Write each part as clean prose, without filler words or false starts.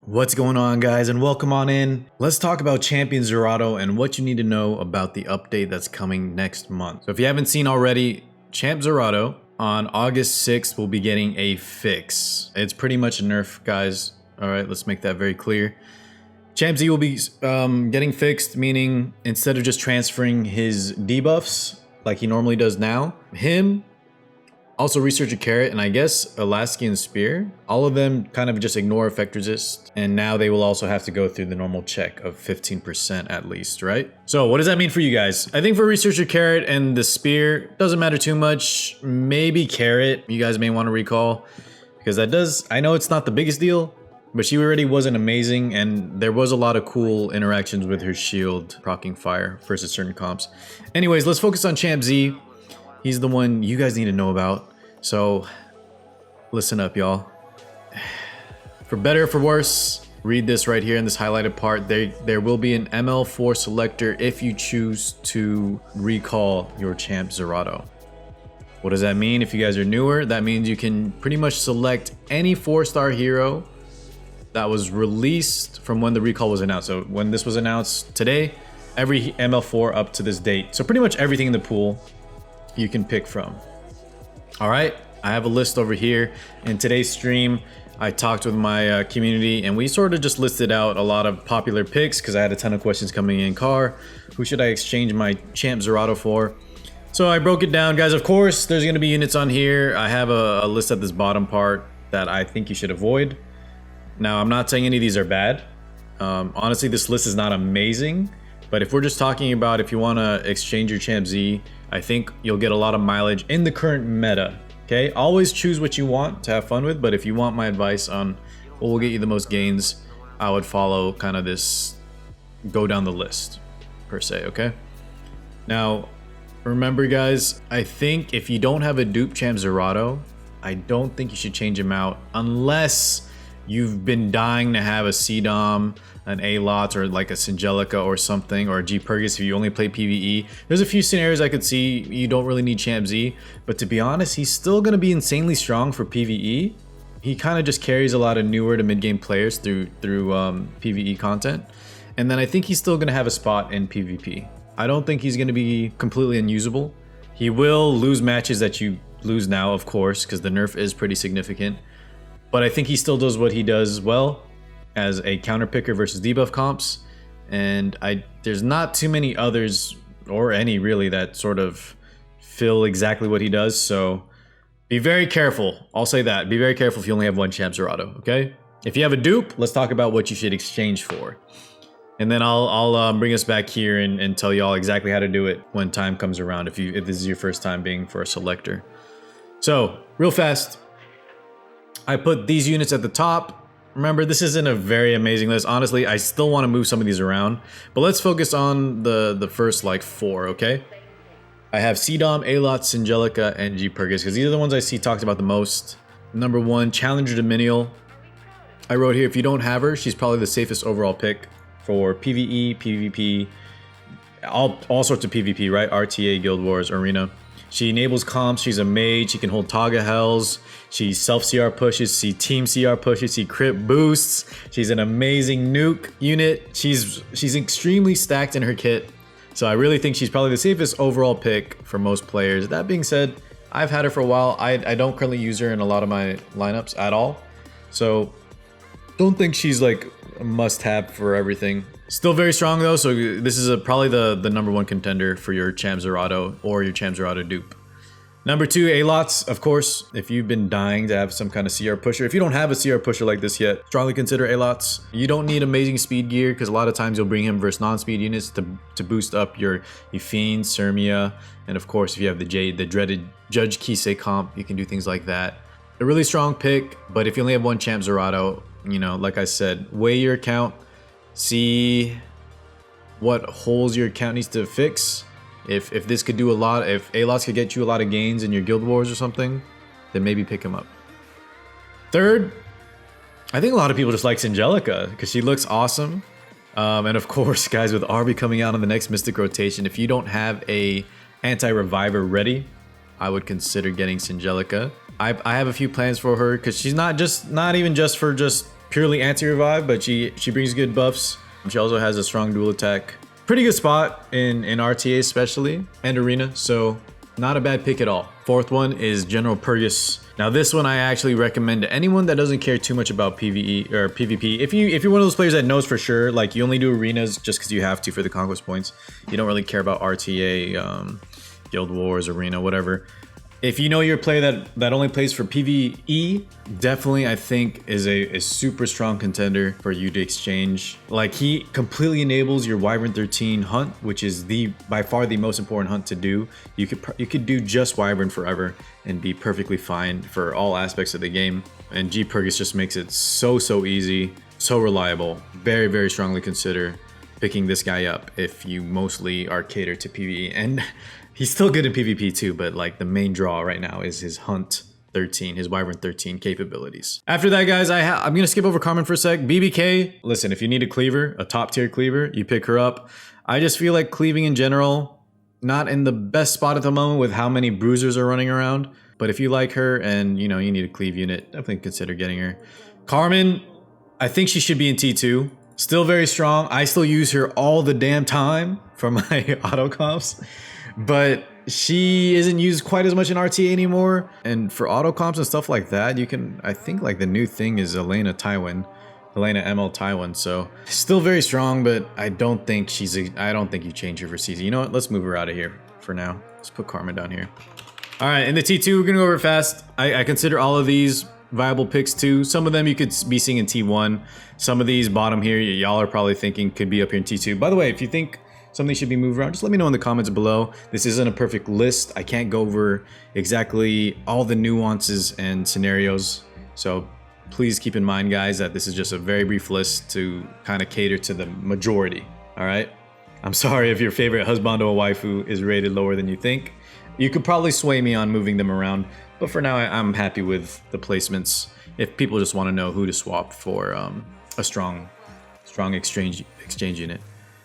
What's going on, guys, and welcome on in. Let's talk about Champion Zerato and what you need to know about the update that's coming next month. So if you haven't seen already, Champ Zerato on August 6th will be getting a fix. It's pretty much a nerf, guys. All right, let's make that very clear. Champ Z will be getting fixed, meaning instead of just transferring his debuffs like he normally does now, also Researcher Carrot, and I guess Alaskian Spear, all of them kind of just ignore effect resist, and now they will also have to go through the normal check of 15% at least, right? So what does that mean for you guys? I think for Researcher Carrot and the Spear, doesn't matter too much. Maybe Carrot, you guys may want to recall, because that does, I know it's not the biggest deal, but she already wasn't amazing, and there was a lot of cool interactions with her shield proccing fire versus certain comps. Anyways, let's focus on Champ Z. He's the one you guys need to know about. So listen up, y'all. For better or for worse, read this right here in this highlighted part. There will be an ML4 selector if you choose to recall your Champ Zerato. What does that mean? If you guys are newer, that means you can pretty much select any 4-star hero that was released from when the recall was announced. So when this was announced today, every ML4 up to this date. So pretty much everything in the pool you can pick from. All right, I have a list over here. In today's stream, I talked with my community and we sort of just listed out a lot of popular picks because I had a ton of questions coming in. Who should I exchange my Champ Zerato for? So I broke it down, guys. Of course, there's going to be units on here. I have a list at this bottom part that I think you should avoid. Now, I'm not saying any of these are bad. Honestly, this list is not amazing. But if we're just talking about if you want to exchange your Champ Z, I think you'll get a lot of mileage in the current meta. Okay, always choose what you want to have fun with, but if you want my advice on what will get you the most gains, I would follow kind of this go down the list per se. Okay, now remember, guys, I think if you don't have a dupe Champ Zerato, I don't think you should change him out unless you've been dying to have a C-Dom, an A-Lot, or like a Singelica or something, or a G-Purgus if you only play PvE. There's a few scenarios I could see you don't really need Champ Z, but to be honest, he's still going to be insanely strong for PvE. He kind of just carries a lot of newer to mid-game players through PvE content. And then I think he's still going to have a spot in PvP. I don't think he's going to be completely unusable. He will lose matches that you lose now, of course, because the nerf is pretty significant. But I think he still does what he does well as a counter picker versus debuff comps. And there's not too many others, or any really, that sort of fill exactly what he does. So be very careful. I'll say that. Be very careful if you only have one Champ Zerato, okay? If you have a dupe, let's talk about what you should exchange for. And then I'll bring us back here and tell y'all exactly how to do it when time comes around if this is your first time being for a selector. So, real fast. I put these units at the top. Remember, this isn't a very amazing list. Honestly, I still want to move some of these around. But let's focus on the first, like, 4, okay? I have C-Dom, A-Lot, Singelica, and G-Purgus, because these are the ones I see talked about the most. Number 1, Challenger Dominial. I wrote here, if you don't have her, she's probably the safest overall pick for PvE, PvP, all sorts of PvP, right? RTA, Guild Wars, Arena. She enables comps, she's a mage, she can hold Taga Hells, she self-CR pushes, she team CR pushes, she crit boosts, she's an amazing nuke unit, she's extremely stacked in her kit, so I really think she's probably the safest overall pick for most players. That being said, I've had her for a while. I don't currently use her in a lot of my lineups at all, so don't think she's like a must-have for everything. Still very strong though, so this is probably the number 1 contender for your Champ Zerato or your Champ Zerato dupe. Number 2, A-Lots, of course. If you've been dying to have some kind of CR pusher, if you don't have a CR pusher like this yet, strongly consider A-Lots. You don't need amazing speed gear because a lot of times you'll bring him versus non-speed units to boost up your Fiend, Sirmia, and of course if you have the dreaded Judge Kisei comp, you can do things like that. A really strong pick, but if you only have one Champ Zerato, you know, like I said, weigh your account. See what holes your account needs to fix. If this could do a lot, if A-Lots could get you a lot of gains in your Guild Wars or something, then maybe pick him up. Third, I think a lot of people just like Singelica because she looks awesome. And of course, guys, with Arby coming out on the next Mystic rotation, if you don't have a anti-reviver ready, I would consider getting Singelica. I have a few plans for her because she's not even just for purely anti-revive, but she brings good buffs. She also has a strong dual attack. Pretty good spot in RTA especially, and Arena, so not a bad pick at all. Fourth one is General Purgus. Now this one I actually recommend to anyone that doesn't care too much about PvE or PvP. If you're one of those players that knows for sure, like you only do arenas just because you have to for the conquest points. You don't really care about RTA, Guild Wars, Arena, whatever. If you know you're a player that only plays for PvE, definitely I think is a super strong contender for you to exchange. Like he completely enables your Wyvern 13 hunt, which is by far the most important hunt to do. You could do just Wyvern forever and be perfectly fine for all aspects of the game. And G Purgus just makes it so easy, so reliable. Very, very strongly consider picking this guy up if you mostly are catered to PvE. And he's still good in PvP too, but like the main draw right now is his Hunt 13, his Wyvern 13 capabilities. After that, guys, I'm gonna skip over Carmen for a sec. BBK, listen, if you need a cleaver, a top tier cleaver, you pick her up. I just feel like cleaving in general, not in the best spot at the moment with how many bruisers are running around. But if you like her and you need a cleave unit, definitely consider getting her. Carmen, I think she should be in T2. Still very strong. I still use her all the damn time for my auto comps. But she isn't used quite as much in RTA anymore. And for auto comps and stuff like that, you can, I think like the new thing is Elena ML Tywin. So still very strong, but I don't think I don't think you change her for CZ. You know what? Let's move her out of here for now. Let's put Carmen down here. All right, in the T2, we're gonna go over fast. I consider all of these viable picks too. Some of them you could be seeing in T1. Some of these bottom here, y'all are probably thinking could be up here in T2. By the way, if you think something should be moved around, just let me know in the comments below. This isn't a perfect list. I can't go over exactly all the nuances and scenarios. So please keep in mind, guys, that this is just a very brief list to kind of cater to the majority, all right? I'm sorry if your favorite husband or waifu is rated lower than you think. You could probably sway me on moving them around, but for now, I'm happy with the placements. If people just want to know who to swap for a strong exchange unit.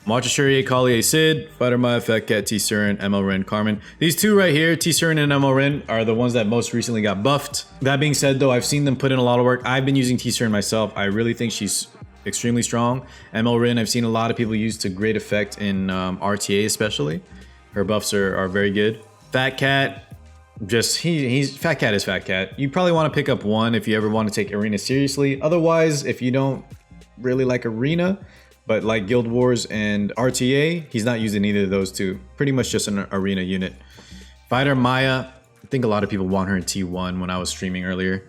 Matcha Shuri, Akali, Sid, Fighter Maya, Fat Cat, T-Surin, ML Ren, Carmen. These two right here, T-Surin and ML Ren, are the ones that most recently got buffed. That being said though, I've seen them put in a lot of work. I've been using T-Surin myself. I really think she's extremely strong. ML Ren, I've seen a lot of people use to great effect in RTA especially. Her buffs are very good. Fat Cat, Fat Cat is Fat Cat. You probably want to pick up one if you ever want to take Arena seriously. Otherwise, if you don't really like Arena, but like Guild Wars and RTA, he's not using either of those two. Pretty much just an Arena unit. Fighter Maya, I think a lot of people want her in T1 when I was streaming earlier.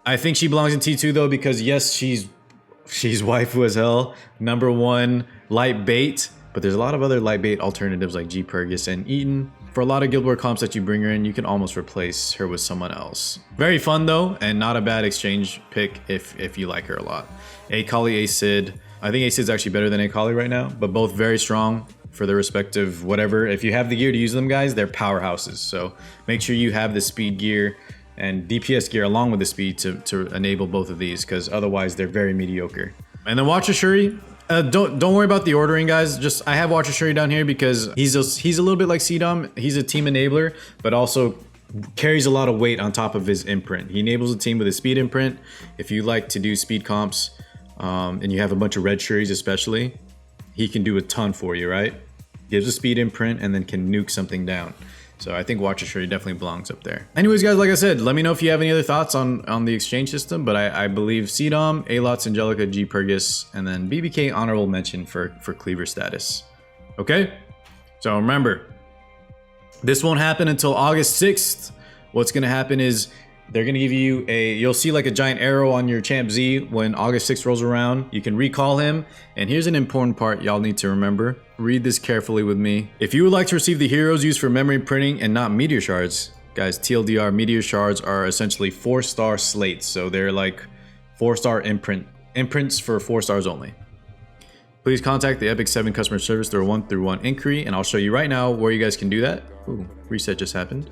I think she belongs in T2 though, because yes, she's waifu as hell. Number one, light bait, but there's a lot of other light bait alternatives like G Purgus and Eaton. For a lot of Guild War comps that you bring her in, you can almost replace her with someone else. Very fun though, and not a bad exchange pick if you like her a lot. Akali, Sid. I think Acid's actually better than Akali right now, but both very strong for their respective whatever. If you have the gear to use them, guys, they're powerhouses. So make sure you have the speed gear and DPS gear along with the speed to enable both of these, because otherwise they're very mediocre. And then Watcher Shuri. Don't worry about the ordering, guys. Just I have Watcher Shuri down here because he's a little bit like CDOM. He's a team enabler, but also carries a lot of weight on top of his imprint. He enables a team with his speed imprint. If you like to do speed comps and you have a bunch of red Shuris especially, he can do a ton for you, right? Gives a speed imprint and then can nuke something down. So I think Watcher Shuri definitely belongs up there. Anyways, guys, like I said, let me know if you have any other thoughts on the exchange system, but I believe CDOM, Alots, Angelica, G Purgus, and then BBK honorable mention for cleaver status. Okay? So remember, this won't happen until August 6th. What's gonna happen is they're gonna give you you'll see like a giant arrow on your Champ Z when August 6th rolls around. You can recall him. And here's an important part y'all need to remember. Read this carefully with me. If you would like to receive the heroes used for memory printing and not meteor shards, guys, TLDR, meteor shards are essentially 4-star slates. So they're like 4-star imprints for 4 stars only. Please contact the Epic 7 customer service through a 1-through-1 inquiry, and I'll show you right now where you guys can do that. Ooh, reset just happened.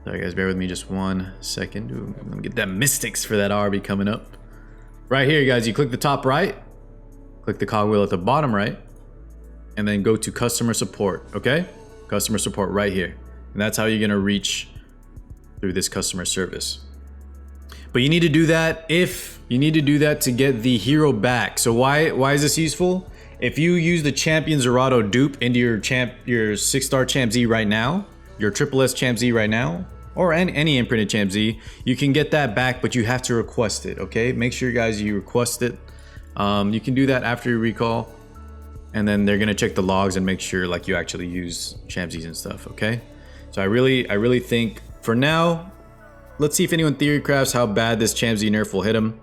Sorry guys, bear with me just 1 second. Ooh, let me get that Mystics for that RB coming up. Right here, guys, you click the top right, click the cogwheel at the bottom right, and then go to customer support, okay? Customer support right here. And that's how you're gonna reach through this customer service. But you need to do that to get the hero back. So why is this useful? If you use the champion Zerato dupe into your 6-star Champ Z right now, your Triple S Champ Z right now, or any imprinted Champ Z, you can get that back, but you have to request it, okay? Make sure, guys, you request it. You can do that after your recall, and then they're gonna check the logs and make sure like you actually use Champ Zs and stuff, okay? So I really think, for now, let's see if anyone theory crafts how bad this Champ Z nerf will hit him.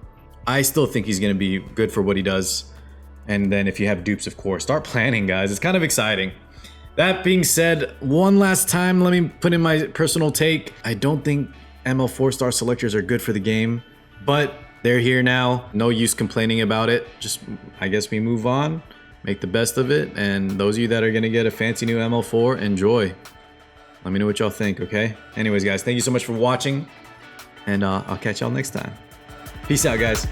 I still think he's gonna be good for what he does. And then if you have dupes, of course, start planning, guys. It's kind of exciting. That being said, one last time, let me put in my personal take. I don't think ML4 star selectors are good for the game, but they're here now. No use complaining about it. Just, I guess we move on, make the best of it. And those of you that are gonna get a fancy new ML4, enjoy. Let me know what y'all think, okay? Anyways, guys, thank you so much for watching, and I'll catch y'all next time. Peace out, guys.